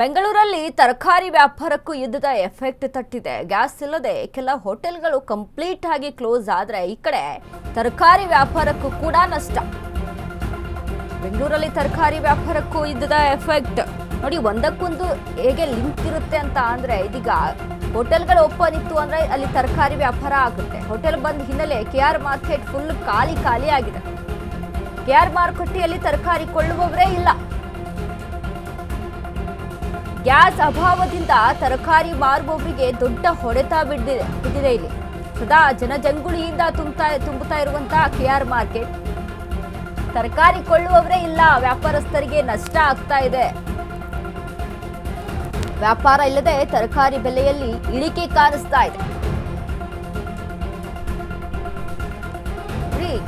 ಬೆಂಗಳೂರಲ್ಲಿ ತರಕಾರಿ ವ್ಯಾಪಾರಕ್ಕೂ ಯುದ್ಧದ ಎಫೆಕ್ಟ್ ತಟ್ಟಿದೆ. ಗ್ಯಾಸ್ ಇಲ್ಲದೆ ಕೆಲ ಹೋಟೆಲ್ಗಳು ಕಂಪ್ಲೀಟ್ ಆಗಿ ಕ್ಲೋಸ್ ಆದ್ರೆ ಈ ಕಡೆ ತರಕಾರಿ ವ್ಯಾಪಾರಕ್ಕೂ ಕೂಡ ನಷ್ಟ. ಬೆಂಗಳೂರಲ್ಲಿ ತರಕಾರಿ ವ್ಯಾಪಾರಕ್ಕೂ ಯುದ್ಧದ ಎಫೆಕ್ಟ್ ನೋಡಿ, ಒಂದಕ್ಕೊಂದು ಹೇಗೆ ಲಿಂಕ್ ಇರುತ್ತೆ ಅಂತ ಅಂದ್ರೆ, ಇದೀಗ ಹೋಟೆಲ್ಗಳು ಓಪನ್ ಇತ್ತು ಅಂದ್ರೆ ಅಲ್ಲಿ ತರಕಾರಿ ವ್ಯಾಪಾರ ಆಗುತ್ತೆ. ಹೋಟೆಲ್ ಬಂದ ಹಿನ್ನೆಲೆ ಕೆಆರ್ ಮಾರ್ಕೆಟ್ ಫುಲ್ ಖಾಲಿ ಆಗಿದೆ. ಕೆಆರ್ ಮಾರುಕಟ್ಟೆಯಲ್ಲಿ ತರಕಾರಿ ಕೊಳ್ಳುವವರೇ ಇಲ್ಲ. ಗ್ಯಾಸ್ ಅಭಾವದಿಂದ ತರಕಾರಿ ಮಾರುವವರಿಗೆ ದೊಡ್ಡ ಹೊಡೆತ ಬಿದ್ದಿದೆ. ಇಲ್ಲಿ ಸದಾ ಜನಜಂಗುಳಿಯಿಂದ ತುಂಬುತ್ತಾ ಇರುವಂತಹ ಕೆಆರ್ ಮಾರ್ಕೆಟ್, ತರಕಾರಿ ಕೊಳ್ಳುವವರೇ ಇಲ್ಲ. ವ್ಯಾಪಾರಸ್ಥರಿಗೆ ನಷ್ಟ ಆಗ್ತಾ ಇದೆ. ವ್ಯಾಪಾರ ಇಲ್ಲದೆ ತರಕಾರಿ ಬೆಲೆಯಲ್ಲಿ ಇಳಿಕೆ ಕಾಣಿಸ್ತಾ ಇದೆ.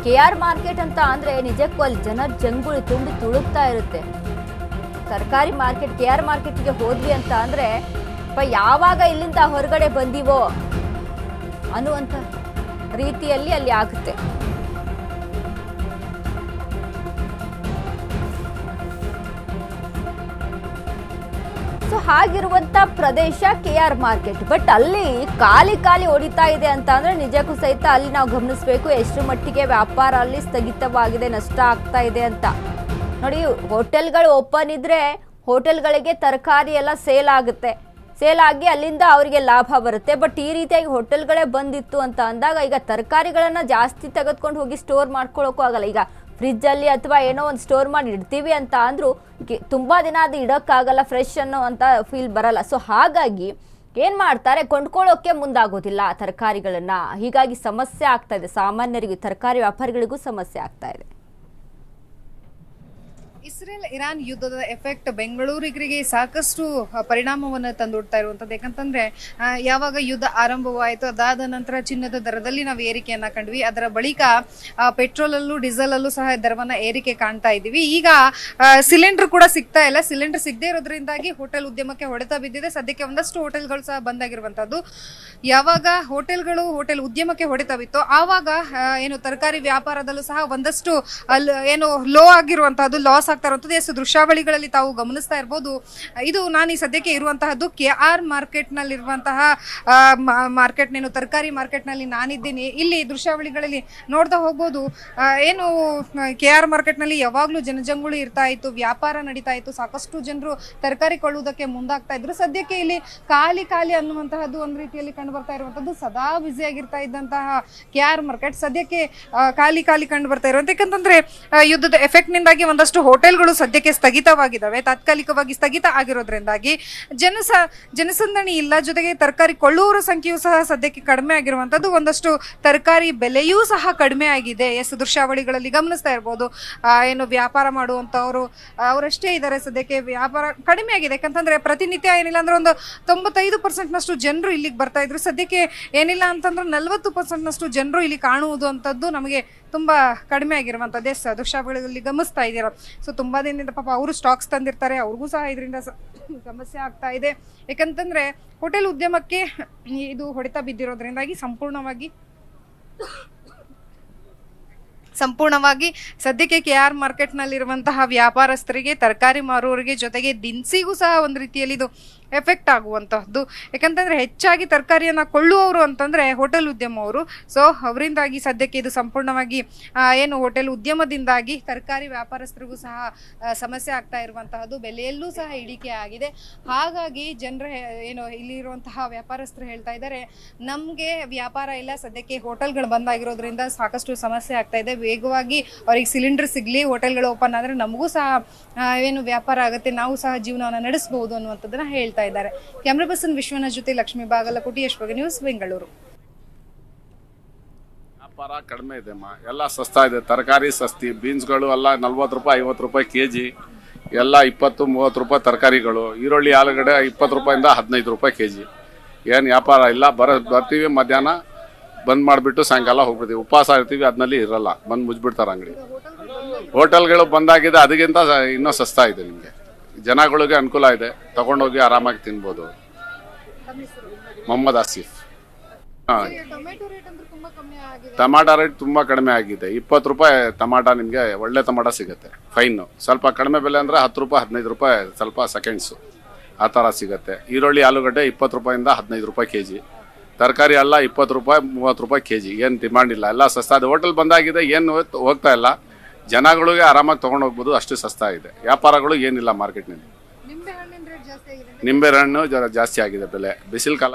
ಕೆಆರ್ ಮಾರ್ಕೆಟ್ ಅಂತ ಅಂದ್ರೆ ನಿಜಕ್ಕೂ ಅಲ್ಲಿ ಜನಜಂಗುಳಿ ತುಂಬಿ ತುಳುಕ್ತಾ ಇರುತ್ತೆ. ತರಕಾರಿ ಮಾರ್ಕೆಟ್ ಕೆಆರ್ ಮಾರ್ಕೆಟ್ಗೆ ಹೋದ್ವಿ ಅಂತ ಅಂದ್ರೆ ಯಾವಾಗ ಇಲ್ಲಿಂದ ಹೊರಗಡೆ ಬಂದಿವೋ ಅನ್ನುವಂಥ ರೀತಿಯಲ್ಲಿ ಅಲ್ಲಿ ಆಗುತ್ತೆ. So ಹಾಗಿರುವಂತ Pradesh K R market. But ಅಲ್ಲಿ ಖಾಲಿ ಹೊಡಿತಾ ಇದೆ ಅಂತ ಅಂದ್ರೆ ನಿಜಕ್ಕೂ ಸಹಿತ ಅಲ್ಲಿ ನಾವು ಗಮನಿಸಬೇಕು ಎಷ್ಟು ಮಟ್ಟಿಗೆ ವ್ಯಾಪಾರ ಅಲ್ಲಿ ಸ್ಥಗಿತವಾಗಿದೆ, ನಷ್ಟ ಆಗ್ತಾ ಇದೆ ಅಂತ. ನೋಡಿ, ಹೋಟೆಲ್ಗಳು ಓಪನ್ ಇದ್ರೆ ಹೋಟೆಲ್ಗಳಿಗೆ ತರಕಾರಿ ಎಲ್ಲ ಸೇಲ್ ಆಗುತ್ತೆ. ಸೇಲ್ ಆಗಿ ಅಲ್ಲಿಂದ ಅವರಿಗೆ ಲಾಭ ಬರುತ್ತೆ. ಬಟ್ ಈ ರೀತಿಯಾಗಿ ಹೋಟೆಲ್ಗಳೇ ಬಂದಿತ್ತು ಅಂತ ಅಂದಾಗ ಈಗ ತರಕಾರಿಗಳನ್ನ ಜಾಸ್ತಿ ತೆಗೆದುಕೊಂಡು ಹೋಗಿ ಸ್ಟೋರ್ ಮಾಡ್ಕೊಳ್ಳೋಕ್ಕೂ ಆಗಲ್ಲ. ಈಗ ಫ್ರಿಜ್ಜಲ್ಲಿ ಅಥವಾ ಏನೋ ಒಂದು ಸ್ಟೋರ್ ಮಾಡಿ ಇಡ್ತೀವಿ ಅಂತ ಅಂದ್ರೂ ತುಂಬಾ ದಿನ ಅದು ಇಡೋಕ್ಕಾಗಲ್ಲ, ಫ್ರೆಶ್ ಅನ್ನೋ ಅಂತ ಫೀಲ್ ಬರಲ್ಲ. ಸೊ ಹಾಗಾಗಿ ಏನ್ ಮಾಡ್ತಾರೆ, ಕೊಂಡ್ಕೊಳ್ಳೋಕೆ ಮುಂದಾಗೋದಿಲ್ಲ ತರಕಾರಿಗಳನ್ನ. ಹೀಗಾಗಿ ಸಮಸ್ಯೆ ಆಗ್ತಾ ಇದೆ ಸಾಮಾನ್ಯರಿಗೂ, ತರಕಾರಿ ವ್ಯಾಪಾರಿಗಳಿಗೂ ಸಮಸ್ಯೆ ಆಗ್ತಾ ಇದೆ. ಇಸ್ರೇಲ್ ಇರಾನ್ ಯುದ್ಧದ ಎಫೆಕ್ಟ್ ಬೆಂಗಳೂರಿಗೆ ಸಾಕಷ್ಟು ಪರಿಣಾಮವನ್ನು ತಂದೊಡ್ತಾ ಇರುವಂಥದ್ದು. ಯಾಕಂತಂದ್ರೆ ಯಾವಾಗ ಯುದ್ಧ ಆರಂಭವಾಯಿತು ಅದಾದ ನಂತರ ಚಿನ್ನದ ದರದಲ್ಲಿ ನಾವು ಏರಿಕೆಯನ್ನ ಕಂಡ್ವಿ. ಅದರ ಬಳಿಕ ಪೆಟ್ರೋಲಲ್ಲೂ ಡೀಸೆಲಲ್ಲೂ ಸಹ ದರವನ್ನ ಏರಿಕೆ ಕಾಣ್ತಾ ಇದ್ದೀವಿ. ಈಗ ಸಿಲಿಂಡರ್ ಕೂಡ ಸಿಗ್ತಾ ಇಲ್ಲ. ಸಿಲಿಂಡರ್ ಸಿಗದೇ ಇರೋದ್ರಿಂದಾಗಿ ಹೋಟೆಲ್ ಉದ್ಯಮಕ್ಕೆ ಹೊಡೆತ ಬಿದ್ದಿದೆ. ಸದ್ಯಕ್ಕೆ ಒಂದಷ್ಟು ಹೋಟೆಲ್ಗಳು ಸಹ ಬಂದಾಗಿರುವಂತದ್ದು. ಯಾವಾಗ ಹೋಟೆಲ್ ಉದ್ಯಮಕ್ಕೆ ಹೊಡೆತ ಬಿತ್ತು ಆವಾಗ ಏನು ತರಕಾರಿ ವ್ಯಾಪಾರದಲ್ಲೂ ಸಹ ಒಂದಷ್ಟು ಏನು ಲೋ ಆಗಿರುವಂತಹದ್ದು, ಲಾಸ್ ಆಗ್ತಾ ಇರುವಂತದ್ದು ಎಷ್ಟು ದೃಶ್ಯಾವಳಿಗಳಲ್ಲಿ ತಾವು ಗಮನಿಸ್ತಾ ಇರಬಹುದು. ಇದು ನಾನು ಈ ಸದ್ಯಕ್ಕೆ ಇರುವಂತಹದ್ದು ಕೆಆರ್ ಮಾರ್ಕೆಟ್ ನಲ್ಲಿರುವಂತಹ ಮಾರ್ಕೆಟ್, ನೇನು ತರಕಾರಿ ಮಾರ್ಕೆಟ್ ನಲ್ಲಿ ನಾನಿದ್ದೀನಿ. ಇಲ್ಲಿ ದೃಶ್ಯಾವಳಿಗಳಲ್ಲಿ ನೋಡ್ತಾ ಹೋಗ್ಬೋದು. ಏನು ಕೆಆರ್ ಮಾರ್ಕೆಟ್ ನಲ್ಲಿ ಯಾವಾಗ್ಲೂ ಜನಜಂಗುಳಿ ಇರ್ತಾ ಇತ್ತು, ವ್ಯಾಪಾರ ನಡೀತಾ ಇತ್ತು, ಸಾಕಷ್ಟು ಜನರು ತರಕಾರಿ ಕೊಳ್ಳುವುದಕ್ಕೆ ಮುಂದಾಗ್ತಾ ಇದ್ರು. ಸದ್ಯಕ್ಕೆ ಇಲ್ಲಿ ಖಾಲಿ ಅನ್ನುವಂತಹದ್ದು ಒಂದು ರೀತಿಯಲ್ಲಿ ಕಂಡು ಬರ್ತಾ ಇರುವಂತದ್ದು. ಸದಾ ಬ್ಯುಸಿ ಆಗಿರ್ತಾ ಇದ್ದಂತಹ ಕೆಆರ್ ಮಾರ್ಕೆಟ್ ಸದ್ಯಕ್ಕೆ ಖಾಲಿ ಕಂಡು ಬರ್ತಾ ಇರುವಂತ. ಯಾಕಂತಂದ್ರೆ ಯುದ್ಧದ ಎಫೆಕ್ಟ್ ನಿಂದಾಗಿ ಒಂದಷ್ಟು ಹೋಟೆಲ್ಗಳು ಸದ್ಯಕ್ಕೆ ಸ್ಥಗಿತವಾಗಿದ್ದಾವೆ. ತಾತ್ಕಾಲಿಕವಾಗಿ ಸ್ಥಗಿತ ಆಗಿರೋದ್ರಿಂದಾಗಿ ಜನಸಂದಣಿ ಇಲ್ಲ. ಜೊತೆಗೆ ತರಕಾರಿ ಕೊಳ್ಳುವವರ ಸಂಖ್ಯೆಯೂ ಸಹ ಸದ್ಯಕ್ಕೆ ಕಡಿಮೆ ಆಗಿರುವಂತದ್ದು. ಒಂದಷ್ಟು ತರಕಾರಿ ಬೆಲೆಯೂ ಸಹ ಕಡಿಮೆ ಆಗಿದೆ. ದೃಶ್ಯಾವಳಿಗಳಲ್ಲಿ ಗಮನಿಸ್ತಾ ಇರ್ಬೋದು. ಏನು ವ್ಯಾಪಾರ ಮಾಡುವಂತವರು ಅವರಷ್ಟೇ ಇದ್ದಾರೆ. ಸದ್ಯಕ್ಕೆ ವ್ಯಾಪಾರ ಕಡಿಮೆ ಆಗಿದೆ. ಯಾಕಂತಂದ್ರೆ ಪ್ರತಿನಿತ್ಯ ಏನಿಲ್ಲ ಅಂದ್ರೆ ಒಂದು 95% ಜನರು ಇಲ್ಲಿಗೆ ಬರ್ತಾ ಇದ್ರು. ಸದ್ಯಕ್ಕೆ ಏನಿಲ್ಲ ಅಂತಂದ್ರೆ 40% ಜನರು ಇಲ್ಲಿ ಕಾಣುವುದು ಅಂತದ್ದು ನಮಗೆ ತುಂಬಾ ಕಡಿಮೆ ಆಗಿರುವಂತದ್ದೇ ದೃಶ್ಯಾವಳಿಗಳಲ್ಲಿ ಗಮನಿಸ್ತಾ ಇದ್ದೀರಾ. ಸೊ ತುಂಬಾ ದಿನದಿಂದ ಪಾಪ ಅವರು ಸ್ಟಾಕ್ಸ್ ತಂದಿರ್ತಾರೆ, ಅವ್ರಿಗೂ ಸಹ ಇದರಿಂದ ಸಮಸ್ಯೆ ಆಗ್ತಾ ಇದೆ. ಯಾಕಂತಂದ್ರೆ ಹೋಟೆಲ್ ಉದ್ಯಮಕ್ಕೆ ಇದು ಹೊಡೆತ ಬಿದ್ದಿರೋದ್ರಿಂದಾಗಿ ಸಂಪೂರ್ಣವಾಗಿ ಸದ್ಯಕ್ಕೆ ಕೆಆರ್ ಮಾರ್ಕೆಟ್ ನಲ್ಲಿರುವಂತಹ ವ್ಯಾಪಾರಸ್ಥರಿಗೆ, ತರಕಾರಿ ಮಾರುವವರಿಗೆ, ಜೊತೆಗೆ ದಿನಸಿಗೂ ಸಹ ಒಂದು ರೀತಿಯಲ್ಲಿ ಇದು ಎಫೆಕ್ಟ್ ಆಗುವಂತಹದ್ದು. ಯಾಕಂತಂದ್ರೆ ಹೆಚ್ಚಾಗಿ ತರಕಾರಿಯನ್ನ ಕೊಳ್ಳುವವರು ಅಂತಂದ್ರೆ ಹೋಟೆಲ್ ಉದ್ಯಮವರು. ಸೊ ಅವರಿಂದಾಗಿ ಸದ್ಯಕ್ಕೆ ಇದು ಸಂಪೂರ್ಣವಾಗಿ ಏನು ಹೋಟೆಲ್ ಉದ್ಯಮದಿಂದಾಗಿ ತರಕಾರಿ ವ್ಯಾಪಾರಸ್ಥರಿಗೂ ಸಹ ಸಮಸ್ಯೆ ಆಗ್ತಾ ಇರುವಂತಹದ್ದು. ಬೆಲೆಯಲ್ಲೂ ಸಹ ಇಳಿಕೆ ಆಗಿದೆ. ಹಾಗಾಗಿ ಜನರು ಏನು ಇಲ್ಲಿರುವಂತಹ ವ್ಯಾಪಾರಸ್ಥರು ಹೇಳ್ತಾ ಇದ್ದಾರೆ, ನಮ್ಗೆ ವ್ಯಾಪಾರ ಇಲ್ಲ, ಸದ್ಯಕ್ಕೆ ಹೋಟೆಲ್ಗಳು ಬಂದಾಗಿರೋದ್ರಿಂದ ಸಾಕಷ್ಟು ಸಮಸ್ಯೆ ಆಗ್ತಾ ಇದೆ. ವೇಗವಾಗಿ ಅವ್ರಿಗೆ ಸಿಲಿಂಡರ್ ಸಿಗ್ಲಿ, ಹೋಟೆಲ್ಗಳು ಓಪನ್ ಆದ್ರೆ ನಮಗೂ ಸಹ ಏನು ವ್ಯಾಪಾರ ಆಗುತ್ತೆ, ನಾವು ಸಹ ಜೀವನವನ್ನು ನಡೆಸಬಹುದು ಅನ್ನುವಂಥದ್ದನ್ನ ಹೇಳ್ತಾ ಇದ್ದಾರೆ. ಕ್ಯಾಮ್ರಾ ಪರ್ಸನ್ ವಿಶ್ವನಾಥ್ ಜೊತೆ ಲಕ್ಷ್ಮೀ ಬಾಗಲಕೋಟೆ, ಯಶ್ವಗ ನ್ಯೂಸ್, ಬೆಂಗಳೂರು. ವ್ಯಾಪಾರ ಕಡಿಮೆ ಇದೆ, ಎಲ್ಲ ಸಸ್ತಾ ಇದೆ. ತರಕಾರಿ ಸಸ್ತಿ, ಬೀನ್ಸ್ಗಳು ಎಲ್ಲ 40 ರೂಪಾಯಿ 50 ರೂಪಾಯಿ ಕೆಜಿ, ಎಲ್ಲ 20-30 ರೂಪಾಯಿ ತರಕಾರಿಗಳು. ಈರುಳ್ಳಿ, ಆಲೂಗಡ್ಡೆ 20 ರೂಪಾಯಿಂದ 15 ರೂಪಾಯಿ ಕೆಜಿ. ಏನು ವ್ಯಾಪಾರ ಇಲ್ಲ. ಬರ್ತೀವಿ ಮಧ್ಯಾಹ್ನ ಬಂದ್ ಮಾಡಿಬಿಟ್ಟು ಸಾಯಂಕಾಲ ಹೋಗ್ಬಿಡ್ತೀವಿ. ಉಪವಾಸ ಇರ್ತೀವಿ, ಅದ್ನಲ್ಲಿ ಇರಲ್ಲ, ಬಂದು ಮುಚ್ಚಿಬಿಡ್ತಾರೆ ಅಂಗಡಿ. ಹೋಟೆಲ್ಗಳು ಬಂದಾಗಿದೆ, ಅದಕ್ಕಿಂತ ಇನ್ನೂ ಸಸ್ತಾ ಇದೆ. ನಿಮಗೆ ಜನಗಳಿಗೆ ಅನುಕೂಲ ಇದೆ, ತಗೊಂಡೋಗಿ ಆರಾಮಾಗಿ ತಿನ್ಬೋದು. ಮೊಹಮ್ಮದ್ ಆಸಿಫ್. ಟಮಾಟ ರೇಟ್ ತುಂಬ ಕಡಿಮೆ ಆಗಿದೆ. 20 ರೂಪಾಯಿ ಟಮಾಟ ನಿಮಗೆ ಒಳ್ಳೆ ಟಮಾಟ ಸಿಗುತ್ತೆ, ಫೈನು. ಸ್ವಲ್ಪ ಕಡಿಮೆ ಬೆಲೆ ಅಂದರೆ 10 ರೂಪಾಯಿ 15 ರೂಪಾಯಿ ಸ್ವಲ್ಪ ಸೆಕೆಂಡ್ಸು. ಆ ಥರ ಸಿಗುತ್ತೆ. ಈರುಳ್ಳಿ ಆಲೂಗಡ್ಡೆ 20 ರೂಪಾಯಿಂದ 15 ರೂಪಾಯಿ ಕೆ ಜಿ. ತರಕಾರಿ ಎಲ್ಲ 20 ರೂಪಾಯಿ 30 ರೂಪಾಯಿ ಕೆ ಜಿ. ಏನು ಡಿಮಾಂಡ್ ಇಲ್ಲ, ಎಲ್ಲ ಸಸ್ತಾ ಇದೆ. ಹೋಟೆಲ್ ಬಂದಾಗಿದೆ, ಏನು ಹೋಗ್ತಾ ಇಲ್ಲ. ಜನಗಳಿಗೆ ಆರಾಮಾಗಿ ತೊಗೊಂಡು ಹೋಗ್ಬೋದು, ಅಷ್ಟು ಸಸ್ತಾ ಇದೆ. ವ್ಯಾಪಾರಗಳು ಏನಿಲ್ಲ ಮಾರ್ಕೆಟ್ನಲ್ಲಿ. ನಿಂಬೆ ಹಣ್ಣಿನ ರೇಟ್ ಜಾಸ್ತಿ ಆಗಿದೆ. ನಿಂಬೆ ಹಣ್ಣು ಜಾಸ್ತಿ ಆಗಿದೆ ಬೆಲೆ, ಬಿಸಿಲು ಕಾಲ.